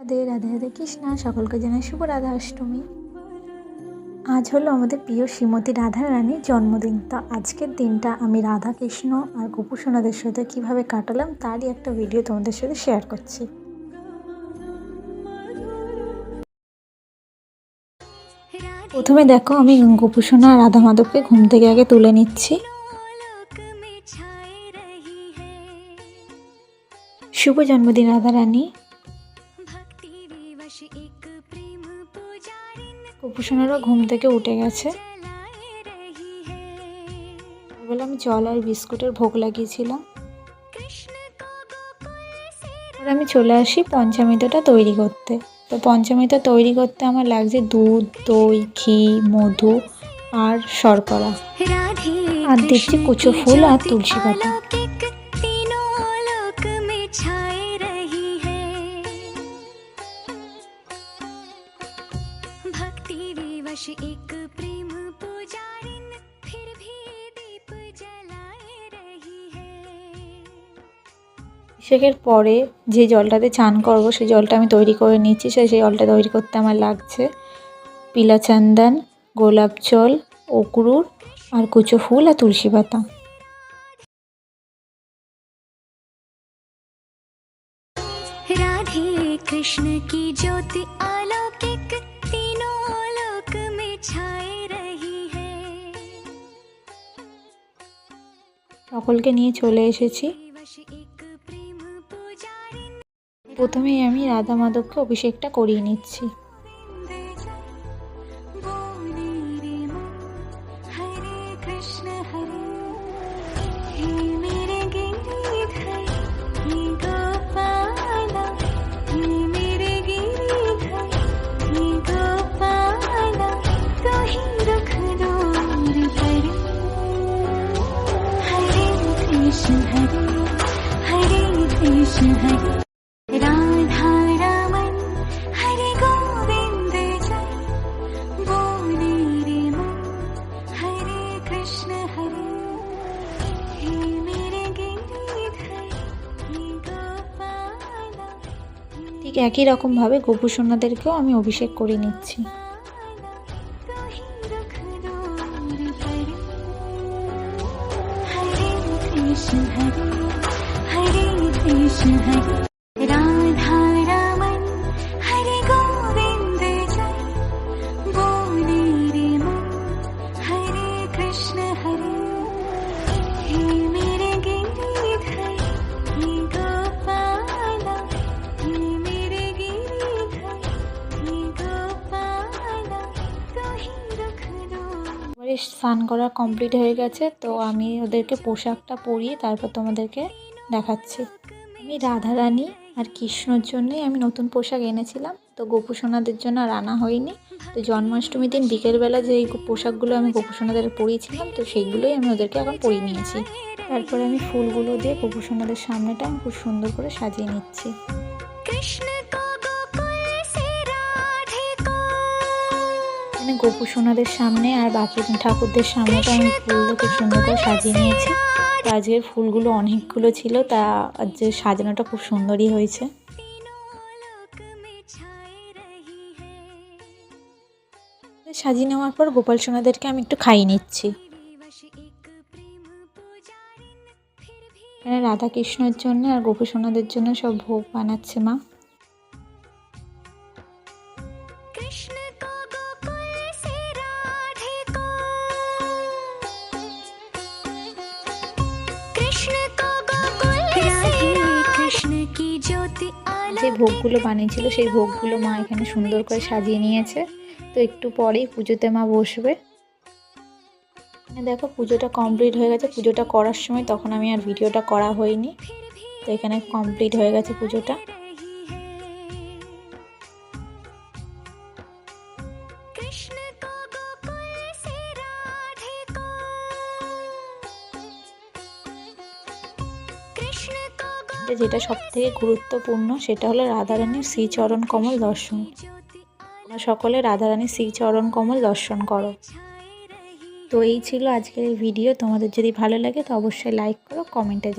রাধে রাধে রাধে কৃষ্ণা, সকলকে জানাই শুভ রাধা অষ্টমী। আজ হলো আমাদের প্রিয় শ্রীমতী রাধা রানীর জন্মদিন। তো আজকের দিনটা আমি রাধা কৃষ্ণ আর গোপুসোনাদের সাথে কীভাবে কাটালাম তারই একটা ভিডিও তোমাদের সাথে শেয়ার করছি। প্রথমে দেখো, আমি গোপুসোনা আর রাধা মাধবকে ঘুম থেকে আগে তুলে নিচ্ছি। শুভ জন্মদিন রাধা রানী। গোপুসোনারও ঘুম থেকে উঠে গেছে। বলে আমি জল আর বিস্কুটের ভোগ লাগিয়েছিলাম। আর আমি চলে আসি পঞ্চামৃতটা তৈরি করতে। তো পঞ্চামৃত তৈরি করতে আমার লাগছে দুধ, দই, ঘি, মধু আর শর্করা, আর দিচ্ছি কুচো ফুল আর তুলসী পাতা। অভিষেকের পরে যে জলটাতে চান করব সেই জলটা আমি তৈরি করে নিচ্ছি। সেই জলটা তৈরি করতে আমার লাগছে পিলা চন্দন, গোলাপ জল, অক্রুর আর কুচো ফুল আর তুলসী পাতা। राधे कृष्ण की ज्योति अलौकिक तीनों लोक में छाए रही है। সকলকে নিয়ে চলে এসেছি। প্রথমেই আমি রাধা মাধবকে অভিষেকটা করিয়ে নিচ্ছি। हरे कृष्ण हरे राधा रमन हरे गोविंद जय बोले रे मन हरे कृष्ण हरे हे मेरे गिरिधर हे गोपाला। ঠিক একই রকমভাবে গোপুসোনাদেরকেও আমি অভিষেক করে নিচ্ছি। कृष्ण हरे हरे कृष्ण हरे राधा रमन हरे गोविंद जय बोले रे मन हरे कृष्ण हरे हे मेरे गिरिधर हे गोपाला हे मेरे गिरिधर हे गोपाला तो ही रख दो। স্নান করা কমপ্লিট হয়ে গেছে। তো আমি ওদেরকে পোশাকটা পরিয়ে তারপর তোমাদেরকে দেখাচ্ছি। আমি রাধা রানী আর কৃষ্ণর জন্যই আমি নতুন পোশাক এনেছিলাম। তো গোপুসোনাদের জন্য আর আনা হয়নি। তো জন্মাষ্টমীর দিন বিকেলবেলা যে পোশাকগুলো আমি গোপুসোনাদের পরিয়েছিলাম, তো সেইগুলোই আমি ওদেরকে এখন পরিয়ে নিয়েছি। তারপরে আমি ফুলগুলো দিয়ে গোপুসোনাদের সামনেটা আমি খুব সুন্দর করে সাজিয়ে নিচ্ছি। গোপুসোনাদের সামনে আর বাকি ঠাকুরদের সামনেটা আমি ফুল দিয়ে খুব সুন্দর করে সাজিয়ে নিয়েছি। তো আজকের ফুলগুলো অনেকগুলো ছিল, তা যে সাজানোটা খুব সুন্দরই হয়েছে। সাজিয়ে নেওয়ার পর গোপাল সোনাদেরকে আমি একটু খাইয়ে নিচ্ছি। এখানে রাধা কৃষ্ণের জন্য আর গোপুসোনাদের জন্য সব ভোগ বানাচ্ছে মা। যে ভোগগুলো বানিয়েছিল সেই ভোগগুলো মা এখানে সুন্দর করে সাজিয়ে নিয়েছে। তো একটু পরেই পুজোতে মা বসবে। দেখো পুজোটা কমপ্লিট হয়ে গেছে। পুজোটা করার সময় তখন আমি আর ভিডিওটা করা হয়নি। তো এখানে কমপ্লিট হয়ে গেছে পুজোটা। যেটা সবথেকে গুরুত্বপূর্ণ সেটা হলো রাধারানীর শ্রীচরণ কমল দর্শন। তোমরা সকলে রাধারানীর শ্রীচরণ কমল দর্শন করো। তো এই ছিল আজকের এই ভিডিও। তোমাদের যদি ভালো লাগে তো অবশ্যই লাইক করো, কমেন্টে